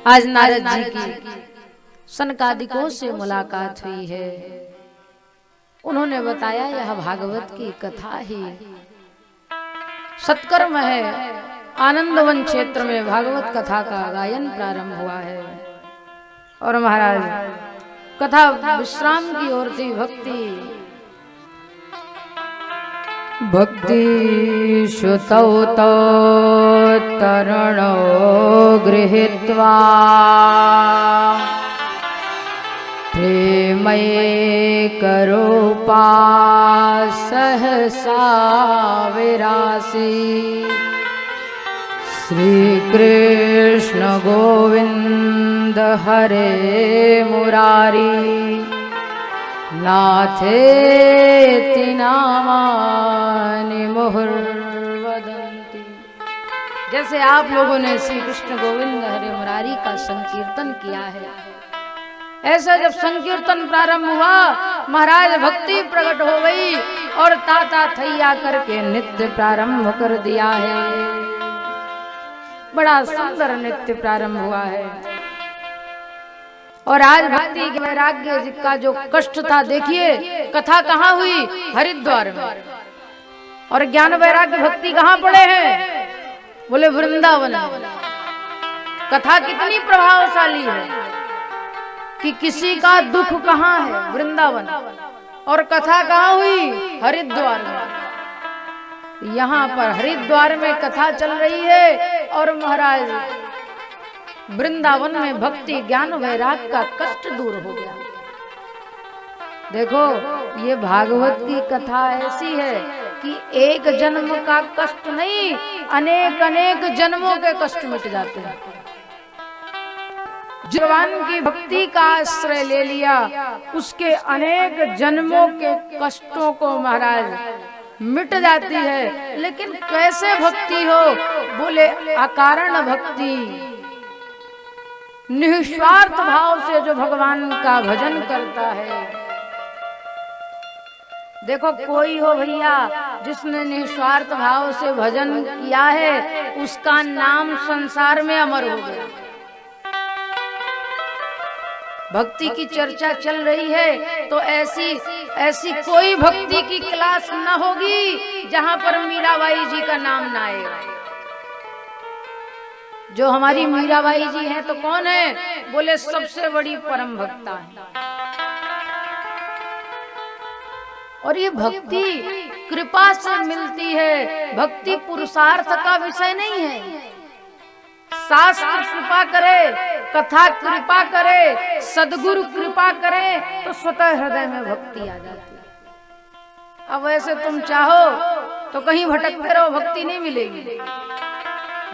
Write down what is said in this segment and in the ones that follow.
आज नारद जी की सनकादिकों से मुलाकात हुई है। उन्होंने बताया यह भागवत की कथा ही सत्कर्म है। आनंदवन क्षेत्र में भागवत कथा का गायन प्रारंभ हुआ है और महाराज कथा विश्राम की ओर थी। भक्ति श्रुतौ तो तरुणो गृहीत्वा प्रेमैकरूपा सहसा विरासी श्रीकृष्ण गोविंद हरे मुरारी नाथेति नामानि मुहुर्वदन्ति। जैसे आप लोगों ने श्री कृष्ण गोविंद हरे मुरारी का संकीर्तन किया है, ऐसा जब संकीर्तन प्रारंभ हुआ महाराज भक्ति प्रकट हो गई और ताता थैया करके नृत्य प्रारंभ कर दिया है। बड़ा सुंदर नृत्य प्रारंभ हुआ है। और आज भक्ति के वैराग्य का जो कष्ट था, देखिए कथा कहाँ हुई? हरिद्वार में। और ज्ञान वैराग्य भक्ति कहाँ पड़े हैं? बोले वृंदावन में। कथा कितनी प्रभावशाली है कि किसी का दुख कहाँ है? वृंदावन। और कथा कहाँ हुई? हरिद्वार में। यहाँ पर हरिद्वार में कथा चल रही है और महाराज वृंदावन में भक्ति ज्ञान वैराग का कष्ट दूर हो गया। देखो ये भागवत की कथा ऐसी है कि एक जन्म का कष्ट नहीं, अनेक अनेक जन्मों के कष्ट मिट जाते हैं। भगवान की भक्ति का आश्रय ले लिया, उसके अनेक जन्मों के कष्टों को महाराज मिट जाती है। लेकिन कैसे भक्ति हो? बोले अकारण भक्ति, निस्वार्थ भाव से जो भगवान का भजन करता है। देखो कोई हो भैया जिसने निस्वार्थ भाव से भजन किया है, उसका नाम संसार में अमर हो गया। भक्ति की चर्चा चल रही है तो ऐसी कोई भक्ति की क्लास न होगी जहां पर मीराबाई जी का नाम ना आएगा। जो हमारी मीराबाई जी हैं तो कौन है? बोले सबसे बड़ी परम भक्ता है। और ये भक्ति कृपा से मिलती है। भक्ति पुरुषार्थ का विषय नहीं है। शास्त्र कृपा करे, कथा कृपा करे, सद्गुरु कृपा करे तो स्वतः हृदय में भक्ति आ जाती है। अब वैसे तुम चाहो तो कहीं भटकते रहो, भक्ति नहीं मिलेगी।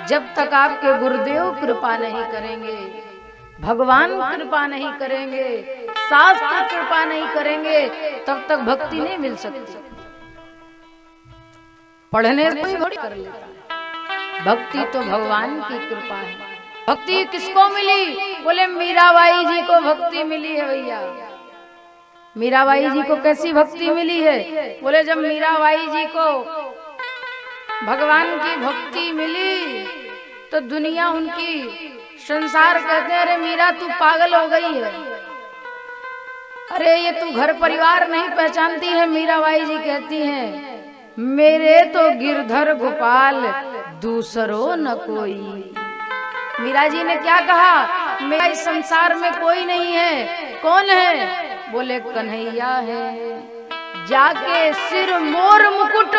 जब तक आपके गुरुदेव कृपा नहीं करेंगे, भगवान कृपा नहीं करेंगे, शास्त्र कृपा नहीं करेंगे, तब तक भक्ति नहीं मिल सकती। पढ़ने से थोड़ी कर लेता है। भक्ति तो भगवान की कृपा है। भक्ति किसको मिली? बोले मीराबाई जी को भक्ति मिली है भैया। मीराबाई जी को कैसी भक्ति मिली है? बोले जब मीराबाई जी को भगवान की भक्ति मिली तो दुनिया उनकी, संसार कहते हैं अरे मीरा तू पागल हो गई है, अरे ये तू घर परिवार नहीं पहचानती है। मीराबाई जी कहती हैं मेरे तो गिरधर गोपाल दूसरो न कोई। मीरा जी ने क्या कहा? मेरा इस संसार में कोई नहीं है। कौन है? बोले कन्हैया है, जाके सिर मोर मुकुट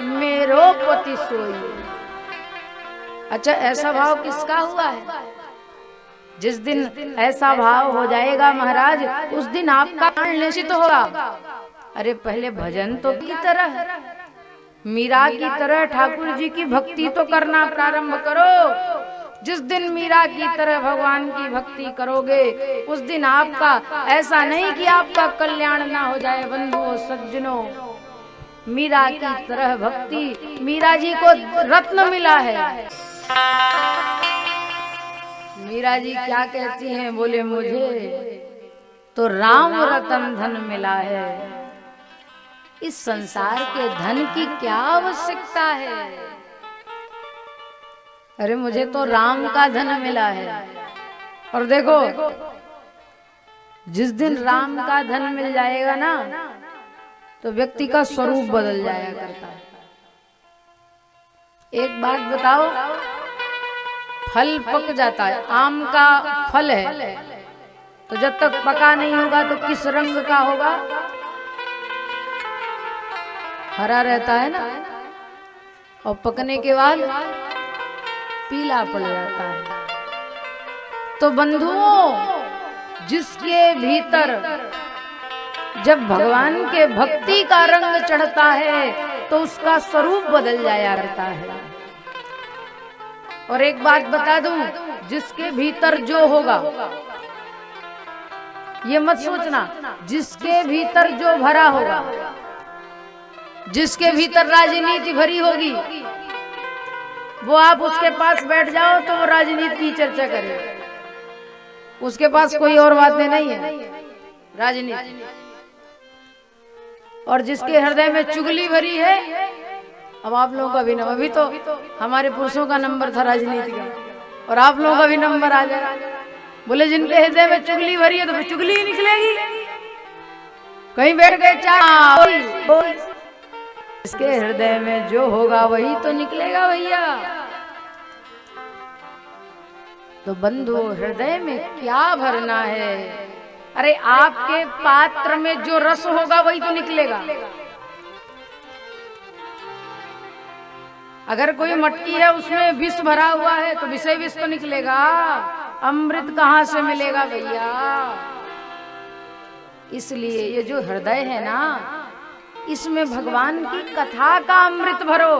मेरो पति सोई। अच्छा ऐसा भाव किसका हुआ है? जिस दिन ऐसा भाव हो जाएगा महाराज, उस दिन आपका प्राण निश्चित होगा। अरे पहले भजन तो की तरह, मीरा की तरह ठाकुर जी की भक्ति तो करना प्रारंभ करो। जिस दिन मीरा की तरह भगवान की भक्ति करोगे, उस दिन आपका ऐसा नहीं कि आपका कल्याण ना हो जाए। बंधुओं सज्जनों, मीरा की तरह भक्ति, मीरा जी को रत्न मिला है। मीरा जी क्या कहती हैं? बोले मुझे तो राम रतन धन मिला है, इस संसार के धन की क्या आवश्यकता है। अरे मुझे तो राम का धन मिला है। और देखो जिस दिन राम का धन मिल जाएगा ना तो व्यक्ति का स्वरूप बदल जाया करता है। एक बात बताओ, फल पक जाता है, आम का फल है तो जब तक पका नहीं होगा तो किस रंग का होगा? हरा रहता है ना, और पकने के बाद पीला पड़ जाता है। तो बंधुओं, जिसके भीतर जब भगवान के भक्ति का रंग चढ़ता है तो उसका स्वरूप बदल जाया करता है। और एक बात बता दूं, जिसके भीतर जो होगा, ये मत सोचना जिसके भीतर जो भरा होगा, जिसके भीतर राजनीति भरी होगी वो आप उसके पास बैठ जाओ तो वो राजनीति की चर्चा करे, उसके पास कोई और बातें नहीं है, राजनीति। और जिसके हृदय में चुगली भरी है, अब आप लोगों का भी नंबर, अभी तो हमारे पुरुषों का नंबर था राजनीति का, और आप लोगों का भी नंबर आ जाएगा। बोले जिनके हृदय में चुगली भरी है तो फिर चुगली ही निकलेगी। कहीं बैठ गए चाय, इसके हृदय में जो होगा वही तो निकलेगा भैया। तो बंधु, हृदय में क्या भरना है? अरे आपके पात्र में जो रस होगा वही तो निकलेगा। अगर कोई मटकी है उसमें विष भरा हुआ है तो विषय विष तो निकलेगा, अमृत कहां से मिलेगा भैया? इसलिए ये जो हृदय है ना, इसमें भगवान की कथा का अमृत भरो।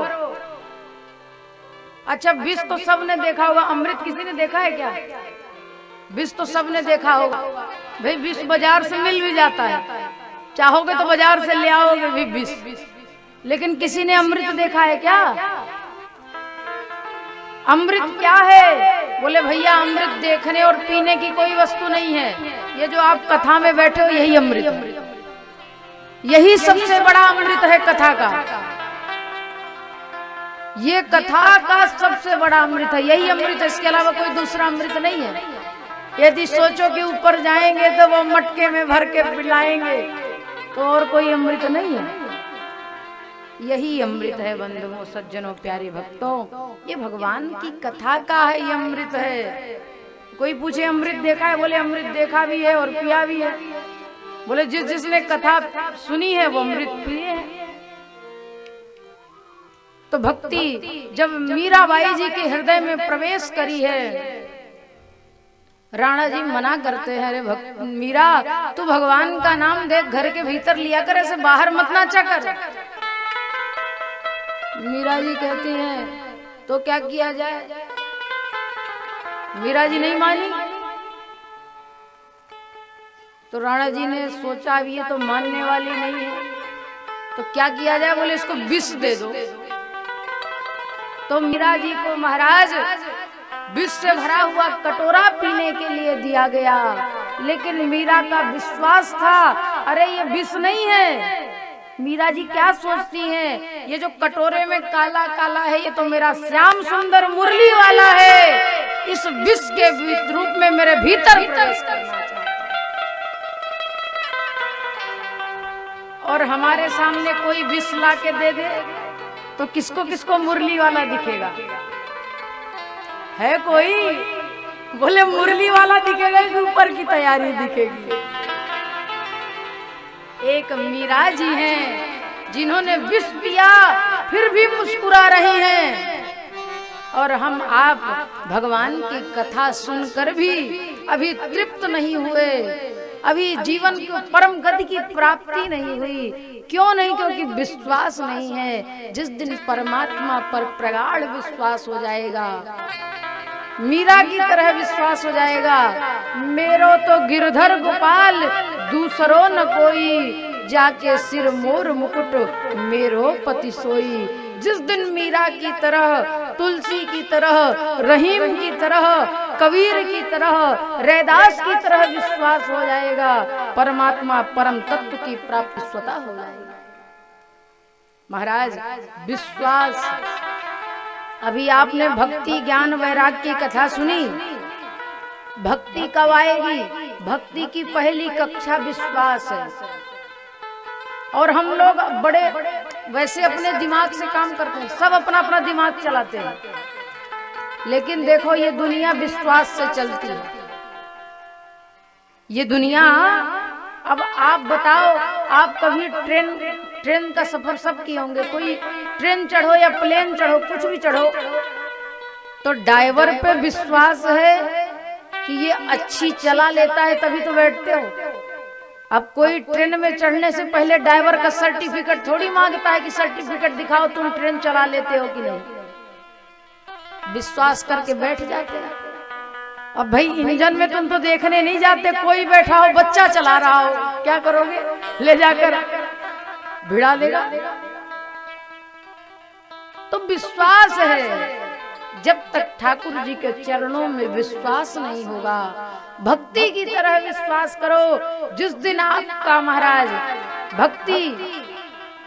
अच्छा, विष तो सबने देखा होगा, अमृत किसी ने देखा है क्या? विष तो सबने देखा होगा भाई, विष बाजार से मिल भी जाता है, चाहोगे तो बाजार से ले आओगे भी विष, लेकिन किसी ने अमृत देखा है क्या? अमृत क्या है? बोले भैया अमृत देखने और पीने की कोई वस्तु नहीं है, ये जो आप कथा में बैठे हो यही अमृत है, यही सबसे बड़ा अमृत है कथा का। ये कथा का सबसे बड़ा अमृत है, यही अमृत है, इसके अलावा कोई दूसरा अमृत नहीं है। यदि सोचो कि ऊपर जाएंगे तो वो मटके में भर के पिलाएंगे तो और कोई अमृत नहीं है, यही अमृत है बंधुओं, सज्जनों, प्यारे भक्तों, ये भगवान की कथा का है, ये अमृत है। कोई पूछे अमृत देखा है? बोले अमृत देखा भी है और पिया भी है। बोले जिसने कथा सुनी है वो अमृत पिए है। तो भक्ति जब मीराबाई जी के हृदय में प्रवेश करी है, राणा जी मना करते हैं, अरे मीरा तू भगवान का नाम देख घर के भीतर लिया कर, ऐसे बाहर मत नाचा कर। मीरा जी कहती हैं तो क्या किया जाए? मीरा जी नहीं मानी तो राणा जी ने सोचा अब ये तो मानने वाली नहीं है, तो क्या किया जाए? बोले इसको विष दे दो। तो मीरा जी को महाराज विष से भरा हुआ कटोरा पीने के लिए दिया गया, लेकिन मीरा का विश्वास था अरे ये विष नहीं है। मीरा जी क्या सोचती हैं, ये जो कटोरे में काला काला है ये तो मेरा श्याम सुंदर मुरली वाला है, इस विष के रूप में मेरे भीतर प्रवेश करना चाहता है। और हमारे सामने कोई विष ला के दे दे तो किसको किसको मुरली वाला दिखेगा? है कोई? बोले मुरली वाला दिखेगा कि ऊपर की तैयारी दिखेगी? एक मीरा जी हैं जिन्होंने विष पिया फिर भी मुस्कुरा रही हैं, और हम आप भगवान की कथा सुनकर भी अभी तृप्त नहीं हुए, अभी जीवन की परम गति की प्राप्ति नहीं हुई। क्यों नहीं? क्योंकि विश्वास नहीं है। जिस दिन परमात्मा पर प्रगाढ़ विश्वास हो जाएगा, मीरा की तरह विश्वास हो जाएगा, मेरो तो गिरधर गोपाल दूसरो न कोई, जाके सिर मोर मुकुट मेरो पति सोई। जिस दिन मीरा की तरह, तुलसी की तरह, रहीम की तरह, कबीर की तरह, रैदास की तरह विश्वास हो जाएगा, परमात्मा परम तत्व की प्राप्ति स्वतः हो जाएगी। महाराज विश्वास, अभी आपने भक्ति ज्ञान वैराग्य की कथा सुनी, भक्ति कब आएगी? भक्ति की पहली कक्षा विश्वास है। और हम लोग बड़े वैसे अपने दिमाग से काम करते हैं, सब अपना अपना दिमाग चलाते हैं, लेकिन देखो ये दुनिया विश्वास से चलती है। ये दुनिया, अब आप बताओ, आप कभी ट्रेन का सफर सब किए होंगे, कोई ट्रेन चढ़ो या प्लेन चढ़ो, कुछ भी चढ़ो, तो ड्राइवर पे विश्वास है कि ये अच्छी चला लेता है तभी तो बैठते हो। अब कोई ट्रेन में चढ़ने से पहले ड्राइवर का सर्टिफिकेट थोड़ी मांगता है कि सर्टिफिकेट दिखाओ तुम ट्रेन चला लेते हो कि नहीं, विश्वास करके बैठ जाते हैं। अब भाई इंजन में तुम तो देखने नहीं जाते, कोई बैठा हो, बच्चा चला रहा हो, क्या करोगे? ले जाकर भिड़ा देगा। तो विश्वास है, जब तक ठाकुर जी के चरणों में विश्वास नहीं होगा, भक्ति की तरह विश्वास करो। जिस दिन आपका महाराज भक्ति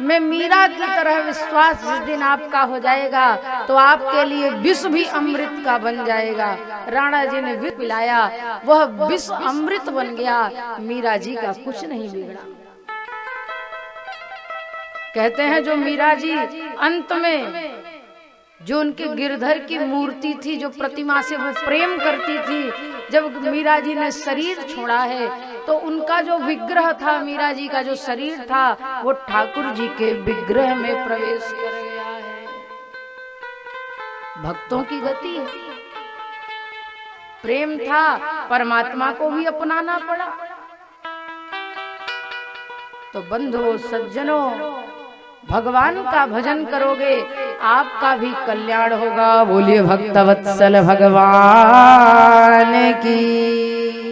में मीरा की तरह विश्वास जिस दिन आपका हो जाएगा, तो आपके लिए विष भी अमृत का बन जाएगा। राणा जी ने विष पिलाया, वह विष अमृत बन गया, मीरा जी का कुछ नहीं बिगड़ा। कहते हैं जो मीरा जी अंत में, जो उनके गिरधर की मूर्ति थी, जो प्रतिमा से वो प्रेम करती थी, जब मीरा जी ने शरीर छोड़ा है, तो उनका जो विग्रह था, मीरा जी का जो शरीर था, वो ठाकुर जी के विग्रह में प्रवेश कर गया है। भक्तों की गति है। प्रेम था, परमात्मा को भी अपनाना पड़ा। तो बंधुओं सज्जनों, भगवान का भजन करोगे, आपका भी कल्याण होगा। बोलिए भक्तवत्सल भगवान की।